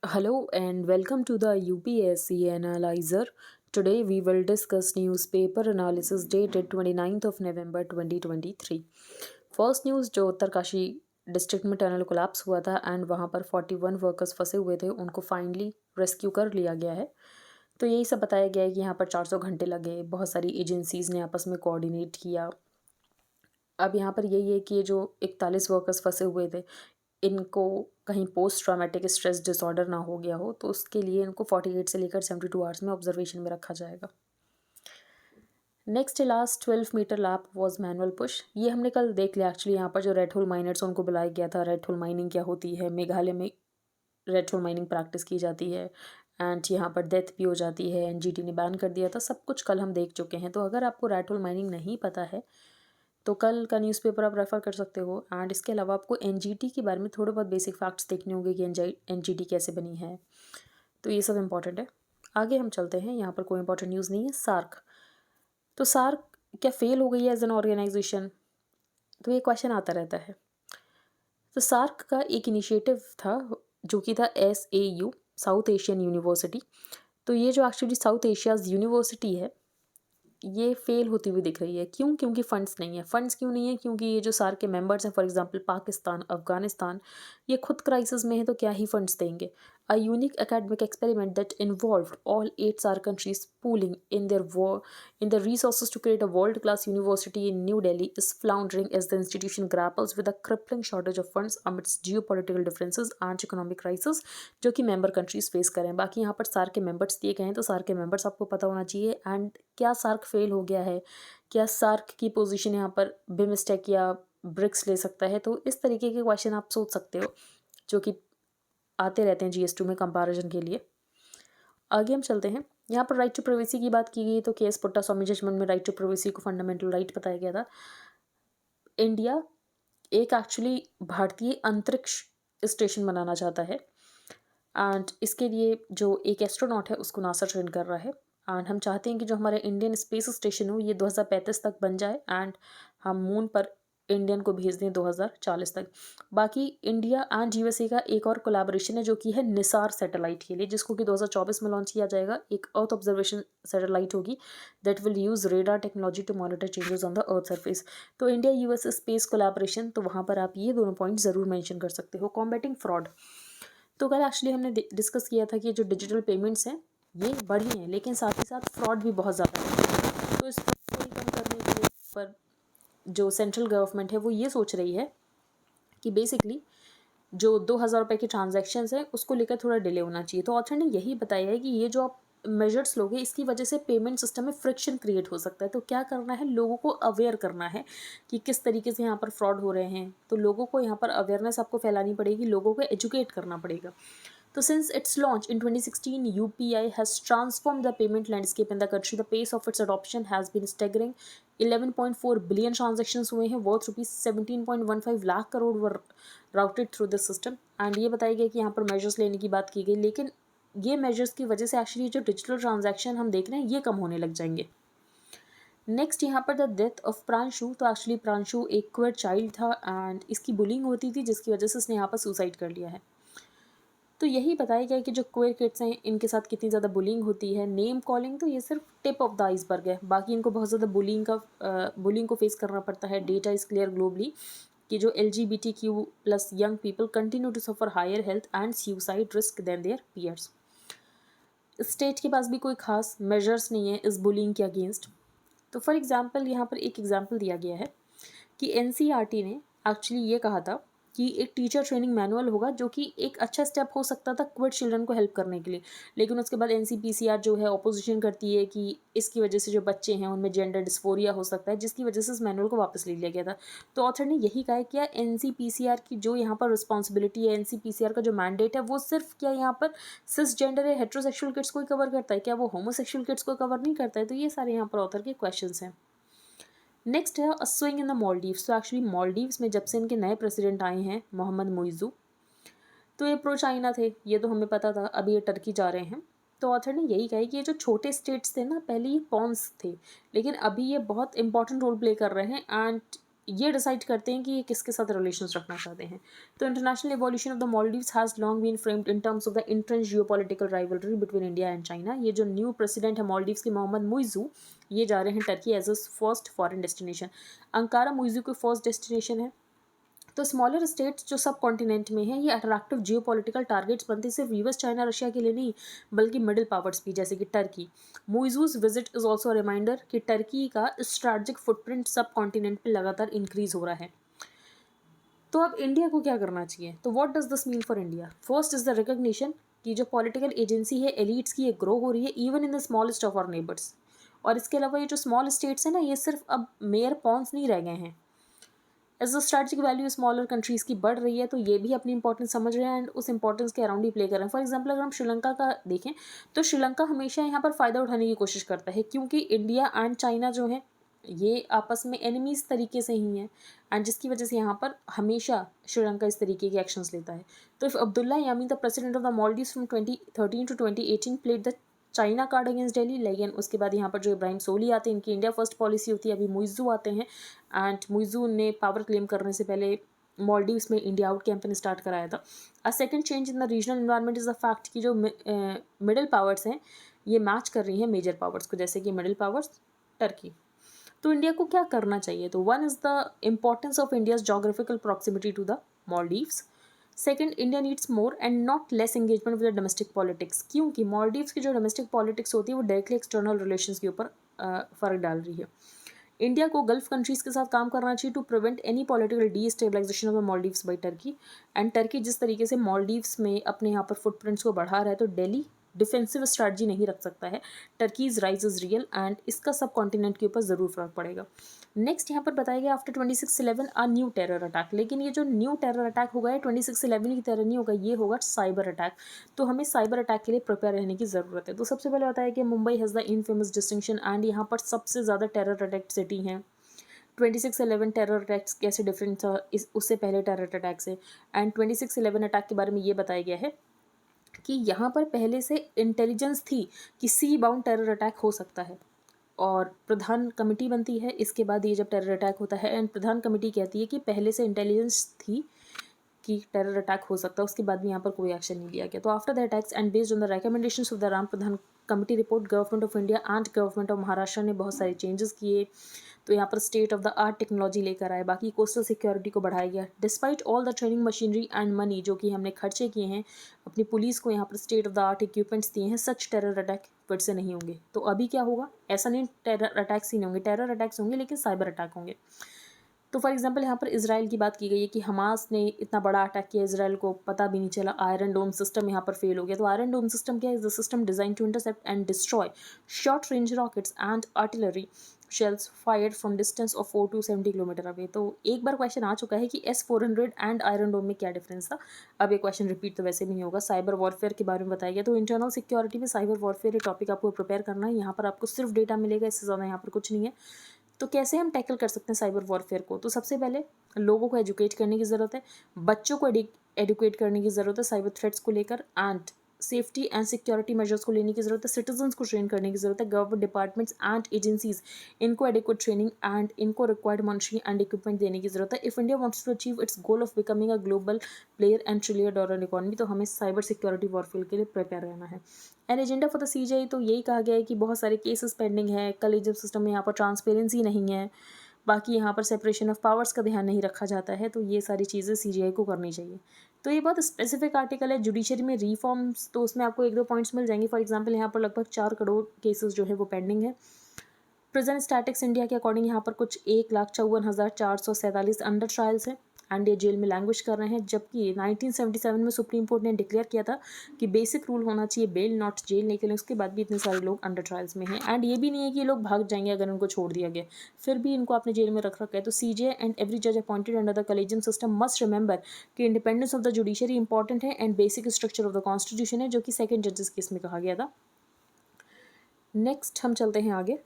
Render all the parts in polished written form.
Hello and welcome to the UPSC Analyzer. Today we will discuss newspaper analysis dated 29th of November 2023. First news जो Uttarkashi district में tunnel collapse हुआ था and वहाँ पर 41 workers फंसे हुए थे, उनको फाइनली रेस्क्यू कर लिया गया है। तो यही सब बताया गया है कि यहाँ पर 400 घंटे लगे, बहुत सारी एजेंसीज़ ने आपस में कोऑर्डिनेट किया। अब यहाँ पर यही है कि ये जो 41 वर्कर्स फंसे हुए थे, इनको कहीं पोस्ट ट्रॉमेटिक स्ट्रेस डिसऑर्डर ना हो गया हो, तो उसके लिए इनको 48 से लेकर 72 आवर्स में ऑब्जर्वेशन में रखा जाएगा। Next last 12 metre lap was manual push. ये हमने कल देख लिया। एक्चुअली यहाँ पर जो रेड होल माइनर्स उनको बुलाया गया था। रेड होल माइनिंग क्या होती है, मेघालय में रेड होल माइनिंग प्रैक्टिस की जाती है एंड यहाँ पर डेथ भी हो जाती है। एनजीटी ने बैन कर दिया था। सब कुछ कल हम देख चुके हैं। तो अगर आपको रेड होल माइनिंग नहीं पता है तो कल का न्यूज़पेपर आप रेफ़र कर सकते हो। एंड इसके अलावा आपको एनजीटी के बारे में थोड़े बहुत बेसिक फैक्ट्स देखने होंगे कि एनजीटी कैसे बनी है। तो ये सब इंपॉर्टेंट है। आगे हम चलते हैं। यहाँ पर कोई इंपॉर्टेंट न्यूज़ नहीं है। सार्क, तो सार्क क्या फेल हो गई है एज एन ऑर्गेनाइजेशन? तो ये क्वेश्चन आता रहता है। तो सार्क का एक इनिशिएटिव था जो कि था SAU, साउथ एशियन यूनिवर्सिटी। तो ये जो एक्चुअली साउथ एशियाज़ यूनिवर्सिटी है, ये फेल होती हुई दिख रही है। क्यों? क्योंकि फंड्स नहीं है। फंड्स क्यों नहीं है? क्योंकि ये जो सार्क के मेंबर्स हैं, फॉर एग्जांपल पाकिस्तान, अफगानिस्तान, ये खुद क्राइसिस में है, तो क्या ही फंड्स देंगे। A unique academic experiment that involved all 8 SAARC countries pooling in their resources to create a world-class university in New Delhi is floundering as the institution grapples with a crippling shortage of funds amidst geopolitical differences and economic crisis जो कि member countries face करें। बाकी यहाँ पर SAARC के members दिए गए हैं, तो सार्क के मेंबर्स आपको पता होना चाहिए। एंड क्या सार्क फेल हो गया है? क्या सार्क की पोजीशन यहाँ पर बिमस्टेक या ब्रिक्स ले सकता है? तो इस तरीके के क्वेश्चन आप सोच सकते हो, जो कि आते रहते हैं GS2 में कंपैरिजन के लिए। आगे हम चलते हैं। यहाँ पर राइट टू प्राइवेसी की बात की गई, तो केएस पुट्टास्वामी जजमेंट में राइट टू प्राइवेसी को फंडामेंटल राइट बताया गया था। इंडिया एक एक्चुअली भारतीय अंतरिक्ष स्टेशन बनाना चाहता है एंड इसके लिए जो एक एस्ट्रोनॉट है उसको नासा ट्रेन कर रहा है। एंड हम चाहते हैं कि जो हमारा इंडियन स्पेस स्टेशन हो ये 2035 तक बन जाए एंड हम मून पर इंडियन को भेज दें 2040 तक। बाकी इंडिया एंड यूएसए का एक और कोलैबोरेशन है जो कि है निसार सैटेलाइट के लिए, जिसको कि 2024 में लॉन्च किया जाएगा। एक अर्थ ऑब्जर्वेशन सैटेलाइट होगी that will use radar technology to monitor changes on the earth surface. तो इंडिया यूएसए स्पेस कोलैबोरेशन, तो वहाँ पर आप ये दोनों पॉइंट ज़रूर मेंशन कर सकते हो। कॉम्बैटिंग फ्रॉड, तो कल एक्चुअली हमने डिस्कस किया था कि जो डिजिटल पेमेंट्स हैं ये बढ़ी हैं, लेकिन साथ ही साथ फ्रॉड भी बहुत ज़्यादा है। तो इस फ्रॉड को ही कम करने के लिए पर जो सेंट्रल गवर्नमेंट है वो ये सोच रही है कि बेसिकली जो 2,000 रुपये की ट्रांजैक्शंस हैं उसको लेकर थोड़ा डिले होना चाहिए। तो ऑथर ने यही बताया है कि ये जो आप मेजर्स लोगे इसकी वजह से पेमेंट सिस्टम में फ्रिक्शन क्रिएट हो सकता है। तो क्या करना है, लोगों को अवेयर करना है कि किस तरीके से यहाँ पर फ्रॉड हो रहे हैं। तो लोगों को यहाँ पर अवेयरनेस आपको फैलानी पड़ेगी, लोगों को एजुकेट करना पड़ेगा। So since its launch in 2016, UPI has transformed the payment landscape in the country. The pace of its adoption has been staggering. 11.4 billion transactions हुए हैं, worth rupees 17.15 lakh crore were routed through the system. And ये बताया गया कि यहाँ पर measures लेने की बात की गई, लेकिन ये measures की वजह से एक्चुअली जो डिजिटल ट्रांजैक्शन हम देख रहे हैं ये कम होने लग जाएंगे। नेक्स्ट यहाँ पर द डेथ ऑफ प्रांशु, तो एक्चुअली प्रांशु एक क्वेयर चाइल्ड था एंड इसकी बुलिंग होती थी जिसकी वजह से इसने यहाँ पर सुसाइड कर लिया है। तो यही बताया गया कि जो क्वेयर किड्स हैं इनके साथ कितनी ज़्यादा बुलिंग होती है। नेम कॉलिंग तो ये सिर्फ टिप ऑफ द आइसबर्ग है, बाकी इनको बहुत ज़्यादा बुलिंग को फेस करना पड़ता है। डेटा इज़ क्लियर ग्लोबली कि जो LGBTQ+ young people continue to suffer higher health and suicide risk than their peers. State के पास भी कोई खास मेजर्स नहीं है इस बुलिंग के अगेंस्ट। तो फॉर एग्जांपल यहाँ पर एक एग्जांपल दिया गया है कि NCERT ने एक्चुअली ये कहा था कि एक टीचर ट्रेनिंग मैनुअल होगा जो कि एक अच्छा स्टेप हो सकता था क्विड चिल्ड्रन को हेल्प करने के लिए। लेकिन उसके बाद NCPCR जो है ऑपोजिशन करती है कि इसकी वजह से जो बच्चे हैं उनमें जेंडर डिस्फोरिया हो सकता है, जिसकी वजह से इस मैनुअल को वापस ले लिया गया था। तो ऑथर ने यही कहा है कि NCPCR की जो यहाँ पर रिस्पॉन्सिबिलिटी है, NCPCR का जो मैंडेट है वो सिर्फ क्या यहाँ पर सिस जेंडर या हेट्रोसेक्सुअल किड्स को ही कवर करता है, क्या वो होमोसेक्सुअल किड्स को कवर नहीं करता है? तो ये सारे यहाँ पर ऑथर के क्वेश्चन हैं। नेक्स्ट है स्विंग इन द मॉलडीव्स। तो एक्चुअली मॉलडीव्स में जब से इनके नए प्रेसिडेंट आए हैं मोहम्मद मोइज़ू, तो ये प्रो चाइना थे, ये तो हमें पता था। अभी ये टर्की जा रहे हैं। तो ऑथर ने यही कहा कि ये जो छोटे स्टेट्स थे ना, पहले ये पॉन्स थे, लेकिन अभी ये बहुत इंपॉर्टेंट रोल प्ले कर रहे हैं एंड ये डिसाइड करते हैं कि ये किसके साथ रिलेशंस रखना चाहते हैं। तो international evolution of the Maldives has long been framed in terms of the intense geopolitical rivalry between India and China. ये जो न्यू प्रेसिडेंट है मॉलडीव्स के, मोहम्मद मुइज़ू, ये जा रहे हैं Turkey as a first foreign destination. Ankara Muizzu की फर्स्ट डेस्टिनेशन है। तो स्मॉलर स्टेट्स जो सब कॉन्टिनेंट में हैं, ये अट्रैक्टिव जियोपॉलिटिकल टारगेट्स बनते सिर्फ यूएस, चाइना, रशिया के लिए नहीं, बल्कि मिडिल पावर्स भी, जैसे कि Turkey. Muizzu's visit is also reminder कि टर्की का स्ट्रैटेजिक फुटप्रिंट सब कॉन्टिनेंट पे लगातार इंक्रीज हो रहा है। तो अब इंडिया को क्या करना चाहिए? तो what does this mean for India? First is the recognition कि जो पॉलिटिकल एजेंसी है एलिट्स की, ये ग्रो हो रही है even in the smallest of our neighbours. और इसके अलावा ये जो स्मॉल स्टेट्स हैं ना, ये सिर्फ अब मेयर पॉन्स नहीं रह गए हैं। As the strategic value smaller countries की बढ़ रही है, तो ये भी अपनी इंपॉर्टेंस समझ रहे हैं एंड उस इंपॉर्टेंस के अराउंड ही प्ले कर रहे हैं। फॉर एग्जाम्पल अगर हम श्रीलंका का देखें, तो श्रीलंका हमेशा यहाँ पर फ़ायदा उठाने की कोशिश करता है, क्योंकि इंडिया एंड चाइना जो है ये आपस में एनिमीज़ तरीके से ही हैं, एंड जिसकी वजह से यहाँ पर हमेशा श्रीलंका इस तरीके के एक्शंस लेता है। तो if Abdulla Yameen the president of the Maldives from 2013 to 2018 played the China card against Delhi, लेकिन उसके बाद यहाँ पर जो इब्राहिम सोली आते हैं, इनकी इंडिया फर्स्ट पॉलिसी होती है। अभी मुइज़ू आते हैं एंड मुइज़ू ने पावर क्लेम करने से पहले मॉलडीव्स में इंडिया आउट कैंपेन स्टार्ट कराया था। A second change in the regional environment is the fact कि जो मिडिल पावर्स हैं ये मैच कर रही हैं मेजर पावर्स को, जैसे कि मिडिल पावर्स टर्की। तो इंडिया को क्या करना चाहिए? तो one is the importance of India's geographical proximity to the Maldives. Second, India needs more and not less engagement with the domestic politics, क्योंकि मॉलडीव्स की जो डोमेस्टिक पॉलिटिक्स होती है वो डायरेक्टली एक्सटर्नल रिलेशंस के ऊपर फ़र्क डाल रही है। इंडिया को गल्फ कंट्रीज़ के साथ काम करना चाहिए to prevent any political destabilization of the Maldives by Turkey. And Turkey जिस तरीके से मॉलडीव्स में अपने यहाँ पर फुटप्रिंट्स को बढ़ा रहा है, तो दिल्ली डिफेंसिव स्ट्रैटेजी नहीं रख सकता है। Turkey's rise is real and इसका सब कॉन्टिनेंट के ऊपर ज़रूर फर्क पड़ेगा। नेक्स्ट यहाँ पर बताया गया आफ्टर 26/11 आ न्यू टेरर अटैक, लेकिन ये जो न्यू टेरर अटैक होगा है 26/11 की तरह नहीं होगा, ये होगा साइबर अटैक। तो हमें साइबर अटैक के लिए प्रिपेयर रहने की ज़रूरत है। तो सबसे पहले बताया कि Mumbai has the infamous distinction and यहाँ पर सबसे ज़्यादा टेरर अटैक सिटी हैं। 26/11 टेरर अटैक्स कैसे डिफरेंट था इस उससे पहले टेरर अटैक से, एंड 26/11 अटैक के बारे में ये बताया गया है कि यहाँ पर पहले से इंटेलिजेंस थी कि सी बाउंड टेरर अटैक हो सकता है, और प्रधान कमेटी बनती है इसके बाद ये जब टेरर अटैक होता है, एंड प्रधान कमेटी कहती है कि पहले से इंटेलिजेंस थी कि टेरर अटैक हो सकता है, उसके बाद भी यहाँ पर कोई एक्शन नहीं लिया गया। तो after the attacks and based on the recommendations of the Ram Pradhan committee report, government of India and government of Maharashtra ने बहुत सारे चेंजेस किए। तो यहाँ पर state of the art technology लेकर आए, बाकी कोस्टल सिक्योरिटी को बढ़ाया गया। Despite all the training machinery and money जो कि हमने खर्चे किए हैं, अपनी पुलिस को यहाँ पर state of the art equipments दिए हैं, सच टेरर अटैक फिर से नहीं होंगे। तो अभी क्या होगा? ऐसा नहीं टेरर अटैक्स ही नहीं होंगे, टेरर अटैक्स होंगे लेकिन साइबर अटैक होंगे। तो फॉर एग्जांपल यहाँ पर इजराइल की बात की गई है कि हमास ने इतना बड़ा अटैक किया, इजराइल को पता भी नहीं चला, आयरन डोम सिस्टम यहाँ पर फेल हो गया। तो आयरन डोम सिस्टम क्या है? Is the system design to intercept and destroy short range rockets and artillery shells fired from distance of 4 to 70 kilometre away. तो एक बार क्वेश्चन आ चुका है कि S-400 एंड आयरन डोम में क्या डिफरेंस था। अब ये क्वेश्चन रिपीट तो वैसे भी नहीं होगा। साइबर वॉरफेयर के बारे में बताया गया। तो इंटरनल सिक्योरिटी में साइबर वॉरफेयर ये टॉपिक आपको प्रिपेयर करना है। यहाँ पर आपको सिर्फ डेटा मिलेगा, इससे ज़्यादा यहाँ पर कुछ नहीं है। तो कैसे हम टैकल कर सकते हैं साइबर वॉरफेयर को? तो सबसे पहले लोगों को एजुकेट करने की ज़रूरत है, बच्चों को एडुकेट करने की ज़रूरत है साइबर थ्रेट्स को लेकर, and safety and security measures को लेने की ज़रूरत है, सिटीजन्स को ट्रेन करने की ज़रूरत है, गवर्नमेंट डिपार्टमेंट्स एंड एजेंसीज इनको एडिक्वेट ट्रेनिंग एंड इनको रिक्वायर्ड मॉनिटरिंग एंड इक्विपमेंट देने की ज़रूरत है। If India wants to achieve its goal of becoming a global player and $1 trillion economy, तो हमें साइबर सिक्योरिटी वॉरफेयर के लिए प्रिपेयर रहना है। And agenda for the CGI, तो यही कहा गया है कि बहुत सारे केसेस पेंडिंग है, कलेजियम सिस्टम में यहाँ पर ट्रांसपेरेंसी नहीं है, बाकी यहाँ पर सेपरेशन ऑफ पावर्स का ध्यान नहीं रखा जाता है। तो ये सारी चीज़ें CGI को करनी चाहिए। तो ये बहुत स्पेसिफिक आर्टिकल है। जुडिशरी में रिफॉर्म्स, तो उसमें आपको 1-2 पॉइंट्स मिल जाएंगे। फॉर एग्जांपल यहाँ पर लगभग 4 करोड़ केसेस जो है वो पेंडिंग है। प्रिजन स्टैटिक्स इंडिया के अकॉर्डिंग यहाँ पर कुछ 1,54,447 अंडर ट्रायल्स हैं एंड ये जेल में लैंग्वेज कर रहे हैं, जबकि 1977 में सुप्रीम कोर्ट ने डिक्लेयर किया था कि बेसिक रूल होना चाहिए बेल नॉट जेल, लेकिन उसके बाद भी इतने सारे लोग अंडर ट्रायल्स में हैं। एंड ये भी नहीं है कि ये लोग भाग जाएंगे अगर उनको छोड़ दिया गया, फिर भी इनको अपने जेल में रख रखा है। तो CGI एंड एवरी जज appointed under the collegium system must remember कि independence of the judiciary important है and basic structure of the constitution है, जो कि सेकेंड जजेस केस में कहा गया था। नेक्स्ट हम चलते हैं आगे।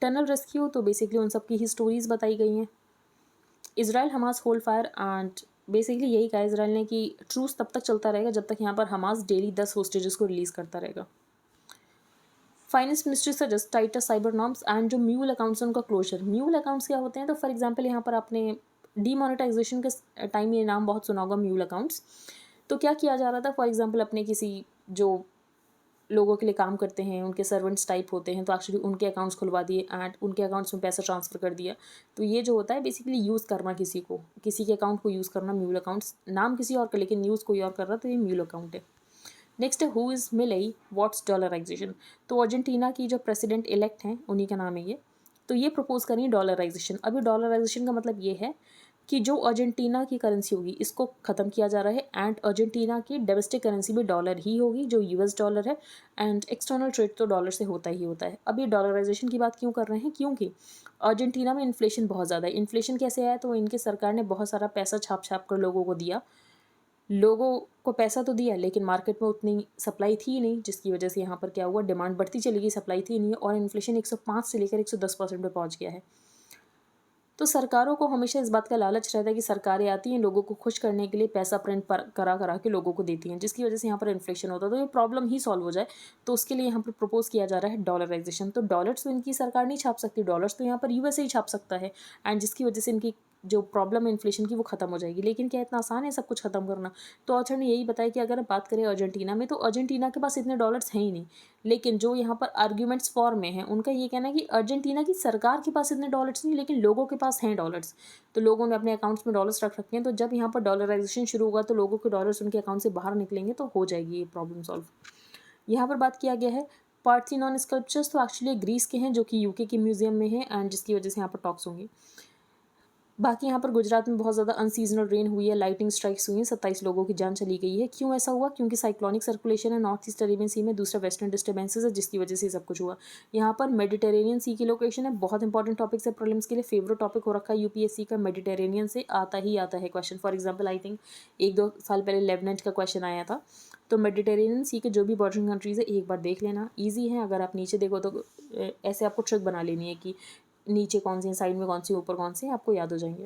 टनल रेस्क्यू, तो बेसिकली उन सब की ही स्टोरीज बताई गई हैं। Israel Hamas hold fire, and basically यही कहा इजराइल ने कि ट्रूस तब तक चलता रहेगा जब तक यहाँ पर हमास डेली 10 होस्टेजेस को रिलीज़ करता रहेगा। Finance ministry suggest tighter cyber norms and जो म्यूल अकाउंट्स हैं उनका क्लोजर। म्यूल अकाउंट्स क्या होते हैं, तो फॉर एग्जांपल यहाँ पर आपने डीमोनेटाइजेशन के टाइम ये नाम बहुत सुना होगा, म्यूल अकाउंट्स। तो क्या किया जा रहा था, फॉर एग्जांपल अपने किसी जो लोगों के लिए काम करते हैं, उनके सर्वेंट्स टाइप होते हैं, तो एक्चुअली उनके अकाउंट्स खुलवा दिए एंड उनके अकाउंट्स में पैसा ट्रांसफ़र कर दिया। तो ये जो होता है बेसिकली यूज़ करना, किसी के अकाउंट को यूज़ करना, म्यूल अकाउंट्स। नाम किसी और का लेकिन यूज़ कोई और कर रहा, तो ये म्यूल अकाउंट है। नेक्स्ट है who is Milei what's dollarization. तो अर्जेंटीना की जो प्रेसिडेंट इलेक्ट हैं उन्हीं का नाम है ये। तो ये प्रपोज करें डॉलराइजेशन। अभी डॉलराइजेशन का मतलब ये है कि जो अर्जेंटीना की करेंसी होगी इसको ख़त्म किया जा रहा है एंड अर्जेंटीना की डोमेस्टिक करेंसी भी डॉलर ही होगी, जो यूएस डॉलर है। एंड एक्सटर्नल ट्रेड तो डॉलर से होता ही होता है। अब ये डॉलराइजेशन की बात क्यों कर रहे हैं, क्योंकि अर्जेंटीना में इन्फ्लेशन बहुत ज़्यादा है। इन्फ्लेशन कैसे आया, तो इनकी सरकार ने बहुत सारा पैसा छाप छाप कर लोगों को दिया। लोगों को पैसा तो दिया लेकिन मार्केट में उतनी सप्लाई थी नहीं, जिसकी वजह से यहाँ पर क्या हुआ, डिमांड बढ़ती चली गई, सप्लाई थी नहीं, और इन्फ्लेशन 105 से लेकर 110% पे पहुँच गया है। तो सरकारों को हमेशा इस बात का लालच रहता है कि सरकारें आती हैं लोगों को खुश करने के लिए, पैसा प्रिंट करा करा के लोगों को देती हैं, जिसकी वजह से यहाँ पर इन्फ्लेशन होता है। तो ये प्रॉब्लम ही सॉल्व हो जाए, तो उसके लिए यहाँ पर प्रपोज किया जा रहा है डॉलराइजेशन। तो डॉलर्स तो इनकी सरकार नहीं छाप सकती, डॉलर्स तो यहाँ पर यूएसए ही छाप सकता है, एंड जिसकी वजह से इनकी जो प्रॉब्लम है इन्फ्लेशन की वो खत्म हो जाएगी। लेकिन क्या इतना आसान है सब कुछ खत्म करना? तो ऑथर ने यही बताया कि अगर हम बात करें अर्जेंटीना में, तो अर्जेंटीना के पास इतने डॉलर्स हैं ही नहीं। लेकिन जो यहाँ पर आर्ग्यूमेंट्स फॉर में हैं, उनका ये कहना है कि अर्जेंटीना की सरकार के पास इतने डॉलर्स नहीं, लेकिन लोगों के पास हैं डॉलर्स। तो लोगों ने अपने अकाउंट्स में डॉलर्स रख रखे हैं, तो जब यहाँ पर डॉलराइजेशन शुरू होगा तो लोगों के डॉलर्स उनके अकाउंट से बाहर निकलेंगे, तो हो जाएगी ये प्रॉब्लम सॉल्व। यहाँ पर बात किया गया है पार्थेनॉन स्कल्पचर्स, तो एक्चुअली ग्रीस के हैं, जो कि यूके के म्यूजियम में है, एंड जिसकी वजह से यहाँ पर टॉक्स होंगी। बाकी यहाँ पर गुजरात में बहुत ज़्यादा अनसीजनल रेन हुई है, लाइटिंग स्ट्राइक्स हुई हैं, 27 लोगों की जान चली गई है। क्यों ऐसा हुआ, क्योंकि साइक्लोनिक सर्कुलेशन है नॉर्थ ईस्ट अरेबियन सी में, दूसरा वेस्टर्न डिस्टर्बेंसेस है, जिसकी वजह से सब कुछ हुआ। यहाँ पर मेडिटेरेनियन सी की लोकेशन है, बहुत इंपॉर्टेंट टॉपिक्स है प्रीलिम्स के लिए, फेवरेट टॉपिक हो रखा है यूपीएससी का, मेडिटेरेनियन से आता ही आता है question. For example I think 1-2 साल पहले लेबनान का क्वेश्चन आया था। तो मेडिटेरेनियन सी के जो भी बॉर्डरिंग कंट्रीज़ है एक बार देख लेना, ईजी है। अगर आप नीचे देखो तो ऐसे आपको ट्रिक बना लेनी है कि नीचे कौन सी है, साइड में कौन सी, ऊपर कौन सी, आपको याद हो जाएंगे।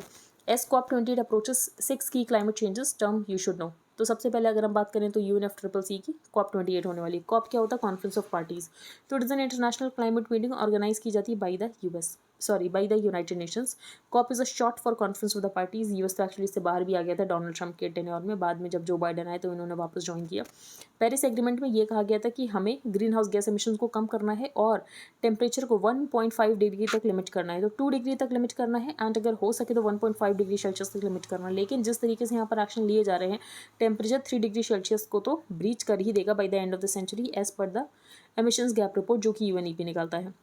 एस COP28 अप्रोचेस 6 की climate changes term you should know. तो सबसे पहले अगर हम बात करें तो UNFCCC की COP28 होने वाली। COP क्या होता है, कॉन्फ्रेंस ऑफ पार्टीज। तो it is an international climate meeting organize की जाती है by the United Nations. COP is a short for conference of the parties. US तो एक्चुअली इससे बाहर भी आ गया था डोनाल्ड ट्रंप के टेन्योर में, बाद में जब जो बाइडन आए तो इन्होंने वापस ज्वाइन किया। पेरिस एग्रीमेंट में ये कहा गया था कि हमें ग्रीन हाउस गैस एमिशन को कम करना है और टेम्परेचर को 1.5 डिग्री तक लिमिट करना है। तो 2 डिग्री तक लिमिट करना है, एंड अगर हो सके तो 1.5 डिग्री सेल्सियस तक लिमिट करना है। लेकिन जिस तरीके से यहाँ पर एक्शन लिए जा रहे हैं, टेम्परेचर 3 डिग्री सेल्सियस को तो ब्रीच कर ही देगा by the end of the century, as per the emissions gap report जो कि UNEP निकालता है।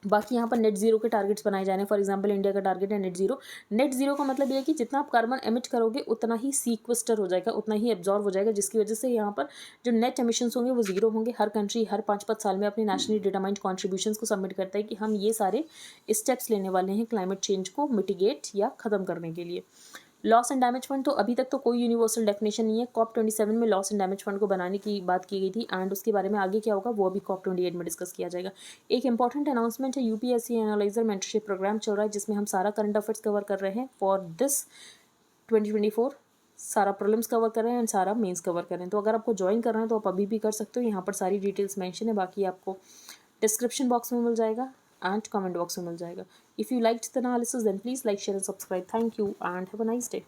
बाकी यहाँ पर नेट जीरो के टारगेट्स बनाए जा रहे हैं। फॉर एग्जांपल इंडिया का टारगेट है नेट जीरो। नेट जीरो का मतलब ये है कि जितना आप कार्बन एमिट करोगे उतना ही सीक्वेस्टर हो जाएगा, उतना ही एब्जॉर्व हो जाएगा, जिसकी वजह से यहाँ पर जो नेट एमिशंस होंगे वो जीरो होंगे। हर कंट्री हर 5-5 साल में अपनी नेशनली डिटरमाइंड कॉन्ट्रीब्यूशंस को सबमिट करता है कि हम ये सारे स्टेप्स लेने वाले हैं क्लाइमेट चेंज को मिटिगेट या ख़त्म करने के लिए। लॉस एंड डैमेज फंड, तो अभी तक तो कोई यूनिवर्सल डेफिनेशन नहीं है। COP27 में लॉस एंड डैमेज फंड को बनाने की बात की गई थी, एंड उसके बारे में आगे क्या होगा वो अभी COP28 में डिस्कस किया जाएगा। एक इंपॉर्टेंट अनाउंसमेंट है, UPSC एनालाइजर मेंटरशिप प्रोग्राम चल रहा है, जिसमें हम सारा करंट अफेयर्स कवर कर रहे हैं फॉर दिस 2024। सारा प्रीलिम्स कवर कर रहे हैं एंड सारा मेंस कवर कर रहे हैं। तो अगर आपको ज्वाइन करना है तो आप अभी भी कर सकते हो, यहाँ पर सारी डिटेल्स मेंशन है। बाकी आपको डिस्क्रिप्शन बॉक्स में मिल जाएगा एंड कमेंट बॉक्स में मिल जाएगा। If you liked the analysis then please like, share and subscribe. Thank you and have a nice day.